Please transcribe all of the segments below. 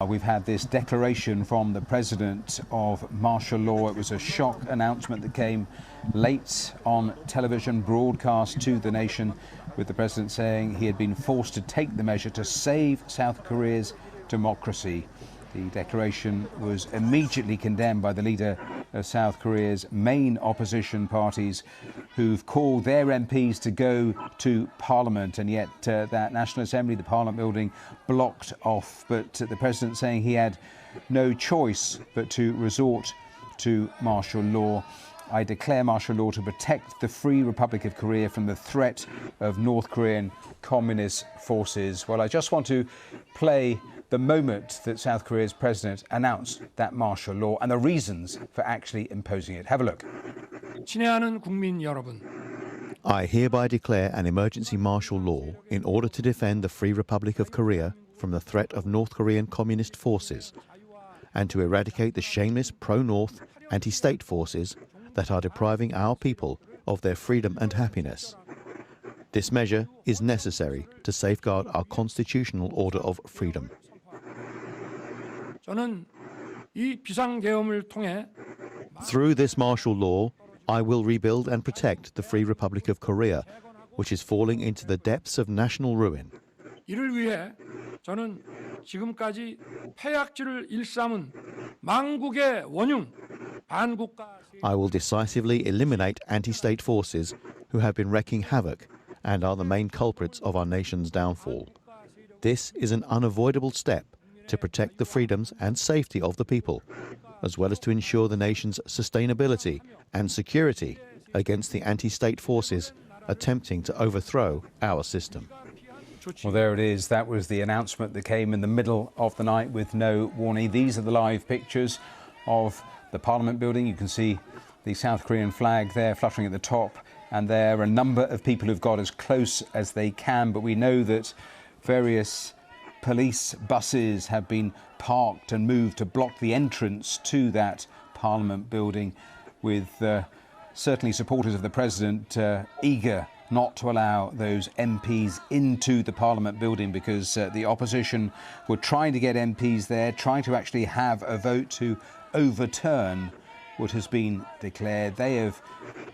We've had this declaration from the president of martial law. It was a shock announcement that came late on television, broadcast to the nation, with the president saying he had been forced to take the measure to save South Korea's democracy. The declaration was immediately condemned by the leader of South Korea's main opposition parties, who've called their MPs to go to Parliament, and yet that National Assembly, the Parliament building, blocked off. But the president saying he had no choice but to resort to martial law. I declare martial law to protect the Free Republic of Korea from the threat of North Korean communist forces. Well, I just want to play the moment that South Korea's president announced that martial law and the reasons for actually imposing it. Have a look. 친애하는 국민 여러분. I hereby declare an emergency martial law in order to defend the Free Republic of Korea from the threat of North Korean communist forces and to eradicate the shameless pro-North anti-state forces that are depriving our people of their freedom and happiness. This measure is necessary to safeguard our constitutional order of freedom. 저는 이 비상계엄을 통해 Through this martial law, I will rebuild and protect the Free Republic of Korea, which is falling into the depths of national ruin. 이를 위해 저는 지금까지 패약질을 일삼은 망국의 원흉 반국가 I will decisively eliminate anti-state forces who have been wreaking havoc and are the main culprits of our nation's downfall. This is an unavoidable step to protect the freedoms and safety of the people, as well as to ensure the nation's sustainability and security against the anti-state forces attempting to overthrow our system. Well, there it is. That was the announcement that came in the middle of the night with no warning. These are the live pictures of the Parliament building. You can see the South Korean flag there fluttering at the top, and there are a number of people who've got as close as they can, but we know that various police buses have been parked and moved to block the entrance to that Parliament building, with certainly supporters of the president eager not to allow those MPs into the Parliament building, because the opposition were trying to get MPs there, trying to actually have a vote to overturn what has been declared. They have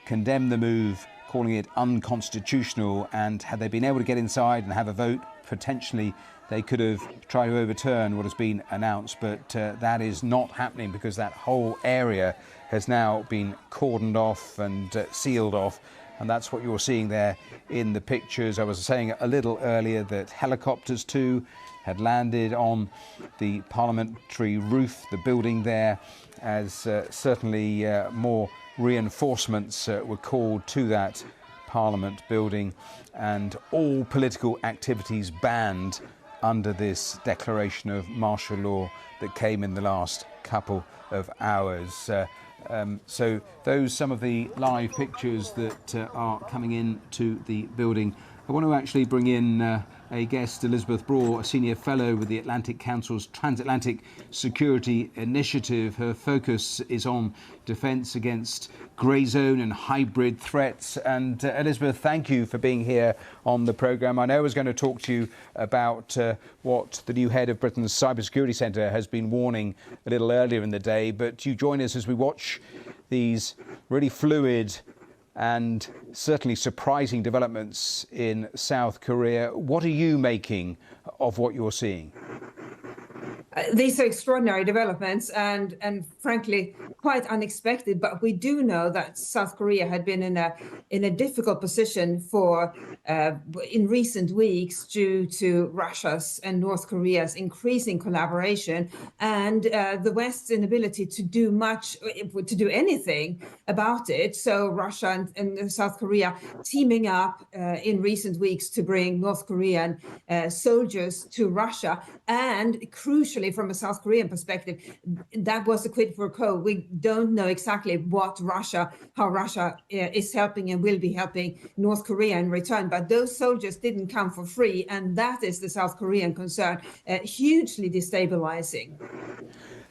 condemned the move, calling it unconstitutional, and had they been able to get inside and have a vote, potentially they could have tried to overturn what has been announced, but that is not happening, because that whole area has now been cordoned off and sealed off, and that's what you're seeing there in the pictures. I was saying a little earlier that helicopters too had landed on the parliamentary roof, the building there, as certainly more reinforcements were called to that Parliament building, and all political activities banned under this declaration of martial law that came in the last couple of hours. So those some of the live pictures that are coming into the building. I want to actually bring in a guest, Elizabeth Braw, a senior fellow with the Atlantic Council's Transatlantic Security Initiative. Her focus is on defence against grey zone and hybrid threats. And Elizabeth, thank you for being here on the programme. I know I was going to talk to you about what the new head of Britain's Cybersecurity Centre has been warning a little earlier in the day, but you join us as we watch these really fluid and certainly surprising developments in South Korea. What are you making of what you're seeing? These are extraordinary developments and frankly quite unexpected, but we do know that South Korea had been in a difficult position for in recent weeks due to Russia's and North Korea's increasing collaboration and the West's inability to do anything about it. So Russia and South Korea teaming up in recent weeks to bring North Korean soldiers to Russia, and crucially from a South Korean perspective, that was a quid pro quo. We don't know exactly how Russia is helping and will be helping North Korea in return, but those soldiers didn't come for free, and that is the South Korean concern, hugely destabilizing.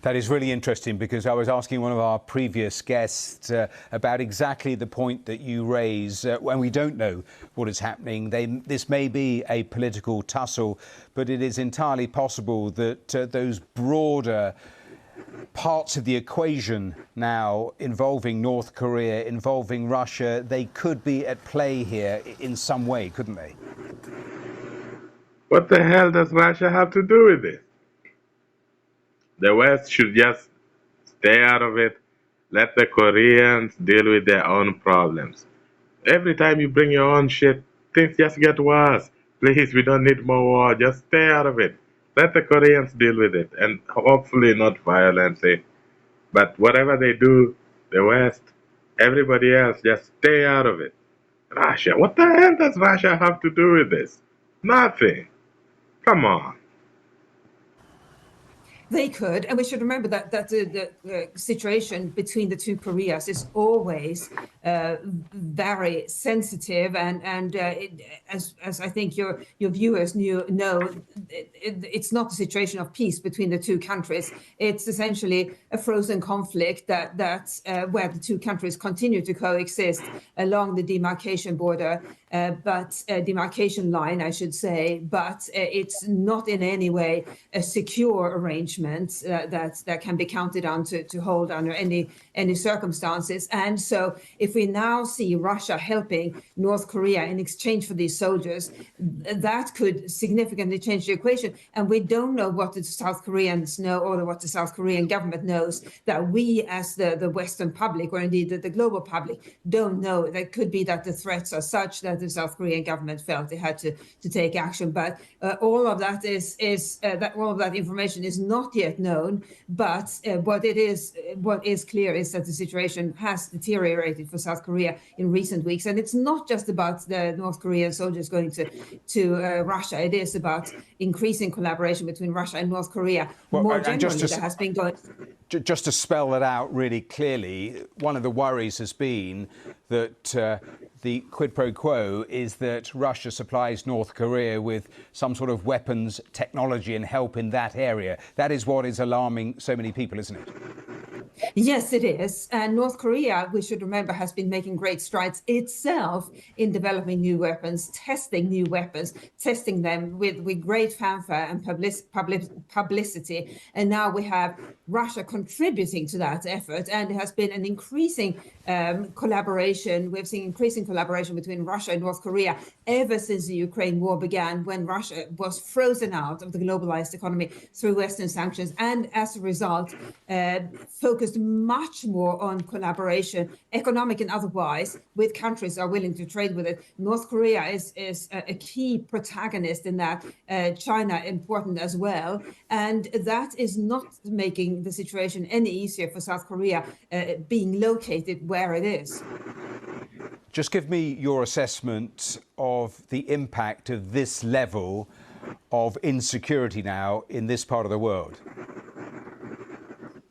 That is really interesting, because I was asking one of our previous guests about exactly the point that you raise. When we don't know what is happening, this may be a political tussle, but it is entirely possible that those broader parts of the equation now involving North Korea, involving Russia, they could be at play here in some way, couldn't they? What the hell does Russia have to do with this? The West should just stay out of it. Let the Koreans deal with their own problems. Every time you bring your own shit, things just get worse. Please, we don't need more war. Just stay out of it. Let the Koreans deal with it, and hopefully not violently. But whatever they do, the West, everybody else, just stay out of it. Russia, what the hell does Russia have to do with this? Nothing. Come on. They could, and we should remember that the situation between the two Koreas is always very sensitive, and as I think your viewers know, it's not a situation of peace between the two countries. It's essentially a frozen conflict that where the two countries continue to coexist along the demarcation border, demarcation line, I should say. But it's not in any way a secure arrangement that can be counted on to hold under any circumstances. And so if we now see Russia helping North Korea in exchange for these soldiers, that could significantly change the equation. And we don't know what the South Koreans know, or what the South Korean government knows, that we as the Western public, or indeed the global public, don't know. That could be that the threats are such that the South Korean government felt they had to take action. But all of that all of that information is not yet known. But what is clear is that the situation has deteriorated for South Korea in recent weeks, and it's not just about the North Korean soldiers going to Russia. It is about increasing collaboration between Russia and North Korea. Well, more and generally, there has been going. Just to spell that out really clearly, one of the worries has been that the quid pro quo is that Russia supplies North Korea with some sort of weapons technology and help in that area. That is what is alarming so many people, isn't it? Yes, it is. And North Korea, we should remember, has been making great strides itself in developing new weapons, testing new weapons, testing them with great fanfare and publicity. And now we have Russia contributing to that effort. And there has been an increasing collaboration. We've seen increasing collaboration between Russia and North Korea ever since the Ukraine war began, when Russia was frozen out of the globalized economy through Western sanctions. And as a result, focused much more on collaboration, economic and otherwise, with countries that are willing to trade with it. North Korea is a key protagonist in that. China important as well, and that is not making the situation any easier for South Korea, being located where it is. Just give me your assessment of the impact of this level of insecurity now in this part of the world.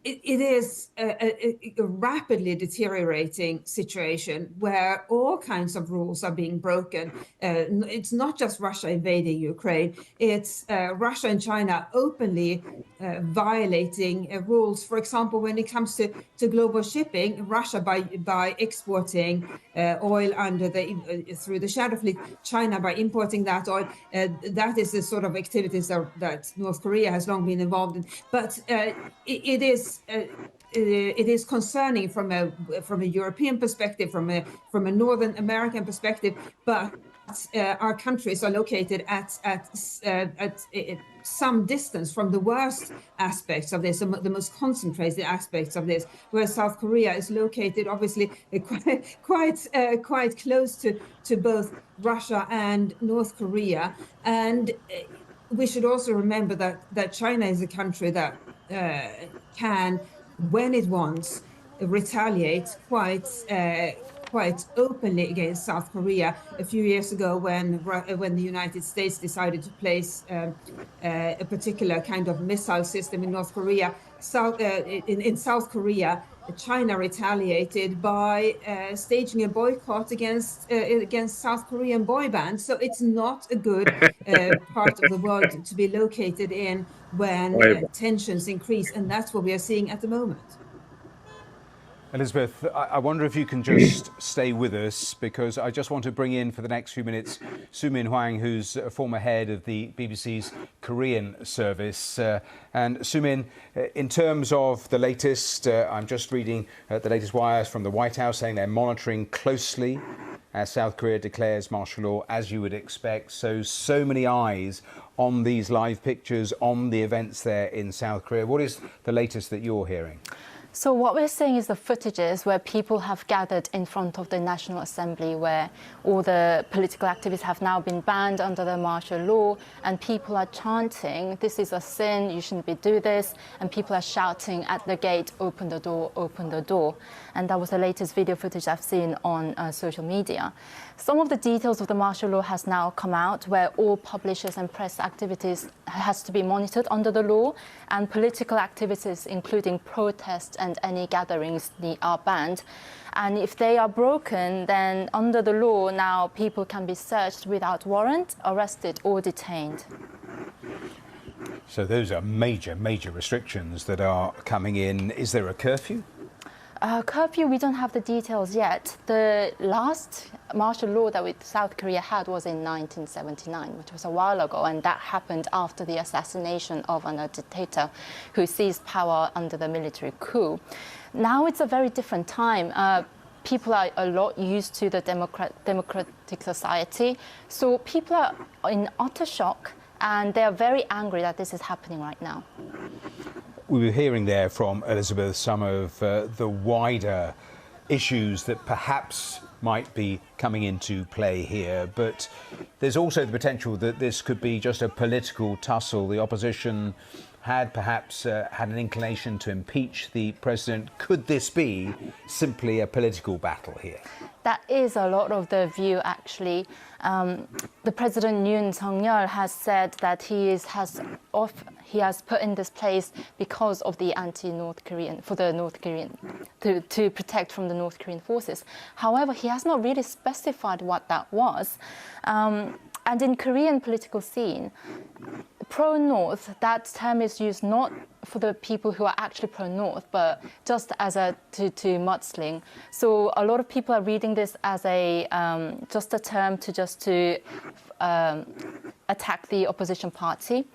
It is a rapidly deteriorating situation where all kinds of rules are being broken. It's not just Russia invading Ukraine, it's Russia and China openly violating rules. For example, when it comes to global shipping, Russia by exporting oil through the shadow fleet, China by importing that oil. That is the sort of activities that North Korea has long been involved in. But it is concerning from a European perspective, from a Northern American perspective. But our countries are located at some distance from the worst aspects of this, the most concentrated aspects of this, where South Korea is located, obviously quite close to both Russia and North Korea. And we should also remember that China is a country that can, when it wants, retaliate quite openly against South Korea. A few years ago, when the United States decided to place a particular kind of missile system in North Korea, in South Korea, China retaliated by staging a boycott against South Korean boy bands. So it's not a good part of the world to be located in, when Right. tensions increase, and that's what we are seeing at the moment. Elizabeth, I wonder if you can just stay with us, because I just want to bring in for the next few minutes Soo-min Hwang, who's a former head of the BBC's Korean service. And Soo-min, in terms of the latest, I'm just reading the latest wires from the White House saying they're monitoring closely as South Korea declares martial law, as you would expect. So many eyes on these live pictures, on the events there in South Korea. What is the latest that you're hearing? So what we're seeing is the footages where people have gathered in front of the National Assembly, where all the political activists have now been banned under the martial law, and people are chanting, "This is a sin, you shouldn't be doing this," and people are shouting at the gate, "Open the door, open the door." And that was the latest video footage I've seen on social media. Some of the details of the martial law has now come out, where all publishers and press activities has to be monitored under the law, and political activities, including protests and any gatherings, are banned. And if they are broken, then under the law now people can be searched without warrant, arrested or detained. So those are major restrictions that are coming in. Is there a curfew? Curfew, we don't have the details yet. The last martial law that South Korea had was in 1979, which was a while ago, and that happened after the assassination of a dictator who seized power under the military coup. Now it's a very different time. People are a lot used to the democratic society, so people are in utter shock, and they are very angry that this is happening right now. We were hearing there from Elizabeth some of the wider issues that perhaps might be coming into play here, but there's also the potential that this could be just a political tussle. The opposition had perhaps had an inclination to impeach the president. Could this be simply a political battle here? That is a lot of the view, actually. The President Yoon Suk-yeol has said that he has put in this place because of the anti-North Korean, for the North Korean, to protect from the North Korean forces. However, he has not really specified what that was. And in Korean political scene, pro-North, that term is used not for the people who are actually pro-North, but just as to mudsling. So a lot of people are reading this as just a term to attack the opposition party.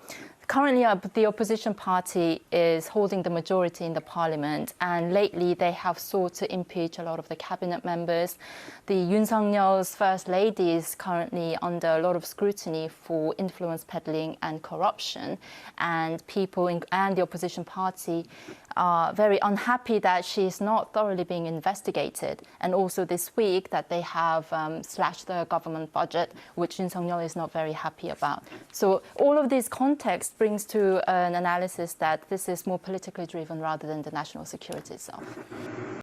Currently, the opposition party is holding the majority in the parliament, and lately they have sought to impeach a lot of the cabinet members. The Yoon Suk-yeol's first lady is currently under a lot of scrutiny for influence peddling and corruption, and people and the opposition party are very unhappy that she is not thoroughly being investigated. And also this week that they have slashed the government budget, which Yoon Suk-yeol is not very happy about. So all of these context brings to an analysis that this is more politically driven rather than the national security itself.